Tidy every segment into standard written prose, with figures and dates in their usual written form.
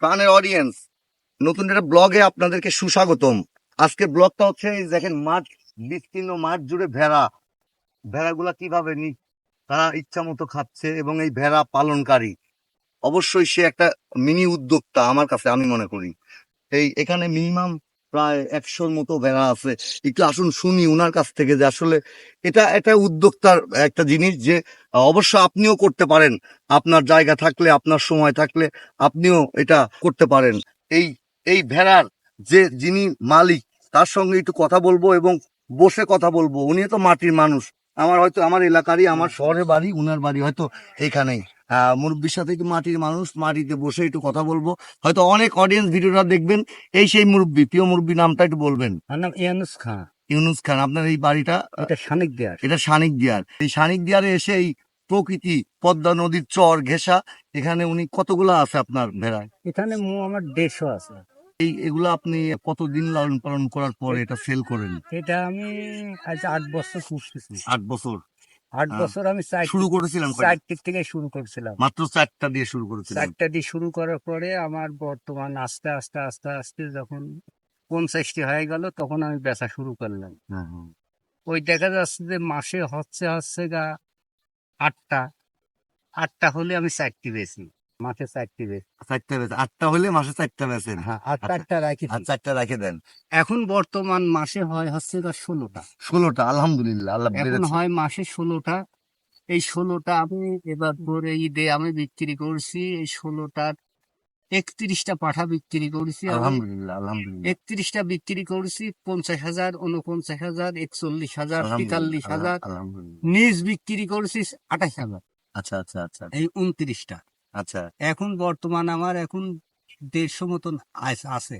প্রাণের অডিয়েন্স, নতুন একটা ব্লগে আপনাদেরকে সুস্বাগতম। আজকের ব্লগটা হচ্ছে এই দেখেন মাঠ, বিস্তীর্ণ মাঠ জুড়ে ভেড়াগুলা কিভাবে তারা ইচ্ছা মতো খাচ্ছে এবং এই ভেড়া পালনকারী অবশ্যই সে একটা মিনি উদ্যোক্তা আমার কাছে, আমি মনে করি। এখানে মিনিমাম প্রায় 100-র মতো ভেড়া আছে। একটু আসুন শুনি ওনার কাছ থেকে যে আসলে এটা উদ্যোক্তার একটা জিনিস, যে অবশ্য আপনিও করতে পারেন। আপনার জায়গা থাকলে, আপনার সময় থাকলে আপনিও এটা করতে পারেন। এই এই ভেড়ার যিনি মালিক, তার সঙ্গে একটু কথা বলবো এবং বসে কথা বলবো। উনি তো মাটির মানুষ, আমার এলাকারই, আমার শহরে বাড়ি, উনার বাড়ি হয়তো এইখানেই। মুরব্বীর সাথে একটু মাটির মানুষ, মাটিতে বসে একটু কথা বলবো। হয়তো অনেক অডিয়েন্স ভিডিওটা দেখবেন। সেই মুরব্বী, প্রিয় মুরব্বী, নামটা একটু বলবেন। আমার নাম ইউনুস খান। ইউনুস খান, আপনার এই বাড়িটা? এটা শানিক দিয়ার। এটা শানিক দিয়ার। এই শানিক দিয়ারে এসে এই প্রকৃতি, পদ্মা নদীর চর ঘেঁষা, এখানে উনি কতগুলা আছে আপনার ভেড়া? এখানে আমার 150 আছে। এগুলা আপনি কতদিন লালন পালন করার পরে এটা সেল করেন? এটা আমি আজ 8 বছর করতেছি। 8 বছর? 8 বছর আমি শুরু করেছিলাম 4 থেকে শুরু করেছিলাম। মাত্র 4টা দিয়ে শুরু করেছিলাম। 4টা দিয়ে শুরু করার পরে আমার বর্তমান আস্তে আস্তে আস্তে আস্তে যখন 50টি হয়ে গেল, তখন আমি বেচা শুরু করলাম। ওই দেখা যাচ্ছে যে মাসে হচ্ছে গা 8টা হলে আমি 4টি বেশি, মাসে 4টি বেশি। 4টা বেচেন? 8টা হলে মাসে 4টা বেচেন? হ্যাঁ, আর 4টা রাখি। আর 4টা রেখে দেন। এখন বর্তমান মাসে হচ্ছে গা 16টা। 16টা? আলহামদুলিল্লাহ, আল্লাহ এখন বেড়েছে। হয় মাসে 16টা। এই 16টা আমি এবার ধরে ঈদে আমি বিক্রি করছি। এই 16টার 31টা পাঠা বিক্রি করছি। আলহামদুলিল্লাহ, আলহামদুলিল্লাহ। 31টা বিক্রি করছি 50,000, 49,000, 41,000, 43,000। আলহামদুলিল্লাহ। নিজ বিক্রি করছি 28,000। আচ্ছা আচ্ছা আচ্ছা এই 29টা। আচ্ছা। এখন বর্তমান আমার এখন 150 মতন আছে।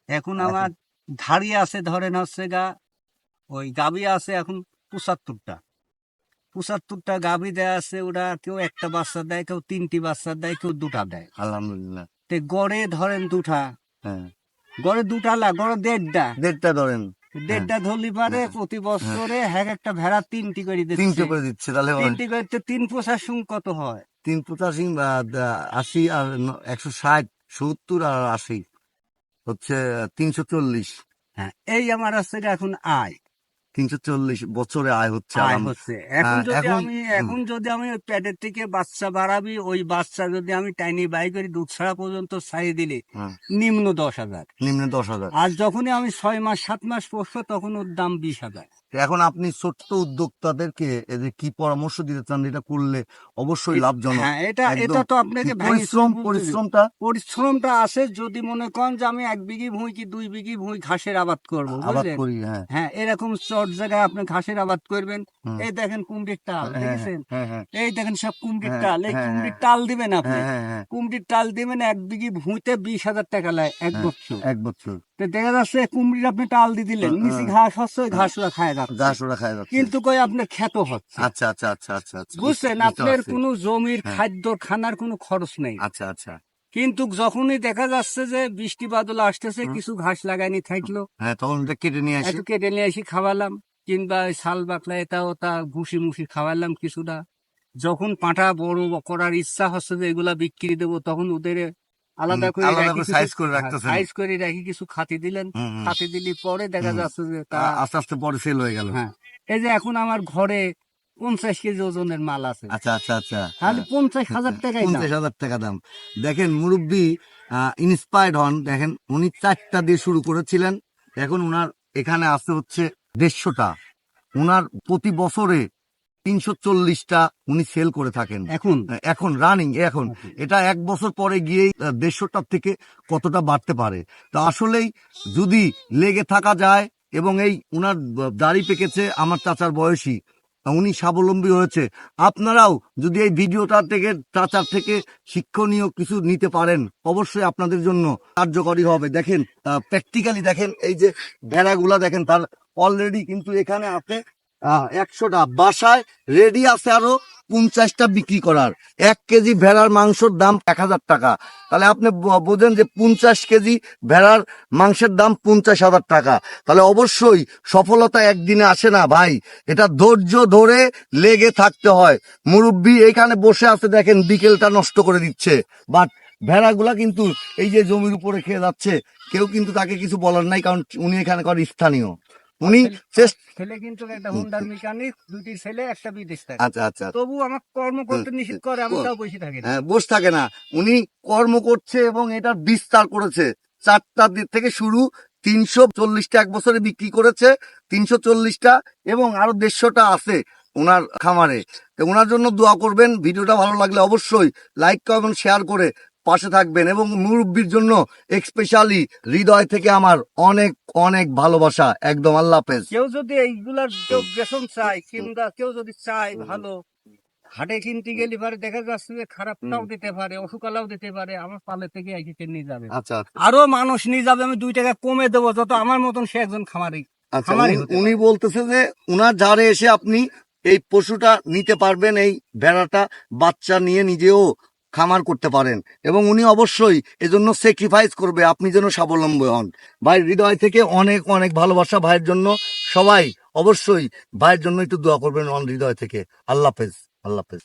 এখন আমার ধাড়ি আছে ধরেন হচ্ছে গা, ওই গাবি আছে এখন 75টা। 75টা গাভী দেয়া আছে। ওরা কেউ একটা বাচ্চা দেয়, কেউ 3টি বাচ্চা দেয়, কেউ 2টা দেয়। আলহামদুলিল্লাহ। গড়ে ধরেন 2টা, হ্যাঁ, গড়ে 2টা না, গড়ে 1.5টা। 1.5টা ধরেন। 1.5টা ধরলি পারে প্রতি বছরে একটা ভেড়া 3টি করে দিচ্ছে। 3টে করে দিচ্ছে, তাহলে 3টি করতে 3 পোষার সঙ্গে কত হয়? 385, 80 আর 160, 70 আর 80 হচ্ছে 340। হ্যাঁ, এই আমার হচ্ছে এখন আয়। 340 বছরে আয় হচ্ছে। আয় হচ্ছে। এখন এখন যদি আমি ওই প্যাডের থেকে বাচ্চা বাড়াবি, ওই বাচ্চা যদি আমি টাইনি বাই করি, দুধ ছাড়া পর্যন্ত ছাড়িয়ে দিলে নিম্ন 10,000। নিম্নে 10,000। আর যখনই আমি 6 মাস 7 মাস পোষবো, তখন ওর দাম 20,000। এখন আপনি ছোট্ট উদ্যোক্তাদেরকে এদের কি পরামর্শ দিতে চান? এটা করলে অবশ্যই লাভজনক। হ্যাঁ, এটা তো আপনাকে পরিশ্রমটা আছে। যদি মনে করেন যে আমি 1 বিঘি ভুঁই কি 2 বিঘি ভুঁই ঘাসের আবাদ করবো, করি। হ্যাঁ, এরকম চট জায়গায় আপনি ঘাসের আবাদ করবেন। এই দেখেন কুমড়ির টাল দেখেছেন? এই দেখেন সব কুমড়ির টাল। এই কুমড়ির টাল দিবেন আপনি, কুমড়ির টাল দিবেন 1 বিঘি ভুঁইতে 20,000 টাকা লাগে 1 বছর। 1 বছর দেখা যাচ্ছে কুমড়ির আপনি টাল দিয়ে দিলেন, নিচে ঘাস হচ্ছে, ওই ঘাস ওরা খায় যাচ্ছে, কিন্তু কই আপনার ক্ষেত হচ্ছে। আচ্ছা আচ্ছা আচ্ছা আচ্ছা আচ্ছা, বুঝছেন? আপনার কোনো জমির খাদ্য খানার কোনো খরচ নেই। আচ্ছা আচ্ছা। কিন্তু যখনই দেখা যাচ্ছে যে বৃষ্টি বাদল আসতেছে, কিছু ঘাস লাগাইনি থাকলো, তখন কেটে নিয়ে আসি, একটু কেটে নিয়ে আসি খাওয়ালাম, কিংবা শাল বাকলা এটা ওটা ভুসি মুসি খাওয়ালাম কিছুটা। যখন পাঁঠা বড় করার ইচ্ছা হচ্ছে যে এগুলা বিক্রি দেবো, তখন ওদের আলাদা করে সাইজ করে রাখি, কিছু খাতি দিলেন। খাতি দিলি পরে দেখা যাচ্ছে যে তা আস্তে আস্তে পরে সেল হয়ে গেল। হ্যাঁ, এই যে এখন আমার ঘরে 50 কেজি ওজনের মাল আছে। আচ্ছা আচ্ছা আচ্ছা। তাহলে 50,000 টাকা। 50,000 টাকা দাম। দেখেন মুরব্বী ইন্সপায়ার্ড হন। দেখেন উনি 4টা দিয়ে শুরু করেছিলেন, এখন উনার এখানে আসতে হচ্ছে 150টা। উনার প্রতি বছরে 340টা উনি সেল করে থাকেন এখন রানিং। এখন এটা 1 বছর পরে গিয়েই 150টার থেকে কতটা বাড়তে পারে। তো আসলেই যদি লেগে থাকা যায়, এবং উনার দাড়ি পেকেছে আমার চাচার বয়সী, উনি স্বাবলম্বী হয়েছে। আপনারাও যদি এই ভিডিওটা থেকে চাচার থেকে শিক্ষণীয় কিছু নিতে পারেন, অবশ্যই আপনাদের জন্য কার্যকরী হবে। দেখেন প্র্যাকটিক্যালি দেখেন, এই যে ভেড়াগুলা দেখেন, তার অলরেডি কিন্তু এখানে আছে 100টা, বাসায় রেডি আছে আরো 50টা বিক্রি করার। 1 কেজি ভেড়ার মাংসের দাম 1,000 টাকা। তাহলে আপনি বোঝেন যে 50 কেজি ভেড়ার মাংসের দাম 50,000 টাকা। তাহলে অবশ্যই সফলতা একদিনে আসে না ভাই, এটা ধৈর্য ধরে লেগে থাকতে হয়। মুরব্বী এখানে বসে আছে, দেখেন বিকেলটা নষ্ট করে দিচ্ছে, বাট ভেড়াগুলা কিন্তু এই যে জমির উপরে খেয়ে যাচ্ছে, কেউ কিন্তু তাকে কিছু বলার নাই, কারণ উনি এখানকার স্থানীয়। উনি ছেলে কিন্তু একটা হুন্ডার মেকানিক, দুটি ছেলে, একটা বিদেশ থাকে। আচ্ছা আচ্ছা, তবু আমার কর্ম করতে নিষেধ করে, আমি তাও বসে থাকি না। হ্যাঁ, বসে থাকে না, উনি কর্ম করছে এবং এটার বিস্তার করেছে। 4টা দিক থেকে শুরু, 340টা এক বছরে বিক্রি করেছে, 340টা, এবং আরো 150টা আছে ওনার খামারে। তো ওনার জন্য দোয়া করবেন। ভিডিওটা ভালো লাগলে অবশ্যই লাইক করবেন, শেয়ার করে পাশে থাকবেন। এবং মুরব্বির জন্য স্পেশালি হৃদয় থেকে আমার অনেক অনেক ভালোবাসা। একদম। আল্লাহ হাফেজ। কেউ যদি এইগুলার কেউ বেতন চায়, কিংবা কেউ যদি চায় ভালো, হাটে কিনতে গেলে পারে দেখা যাচ্ছে যে খারাপটাও দিতে পারে, অসুখালাও দিতে পারে, আমার পালে থেকে একে নিয়ে যাবে। আচ্ছা আরো মানুষ নিয়ে যাবে, আমি 2 টাকা কমে দেবো, যত আমার মতন সে একজন খামারি। আচ্ছা, খামারি হতে উনি বলতেছে যে উনার ধারে এসে আপনি এই পশুটা নিতে পারবেন, এই ভেড়াটা বাচ্চা নিয়ে নিজেও খামার করতে পারেন, এবং উনি অবশ্যই এজন্য স্যাক্রিফাইস করবে, আপনি যেন স্বাবলম্বী হন। ভাই, হৃদয় থেকে অনেক অনেক ভালোবাসা ভাইয়ের জন্য। সবাই অবশ্যই ভাইয়ের জন্য একটু দোয়া করবেন হৃদয় থেকে। আল্লাহ হাফেজ। আল্লাহ হাফেজ।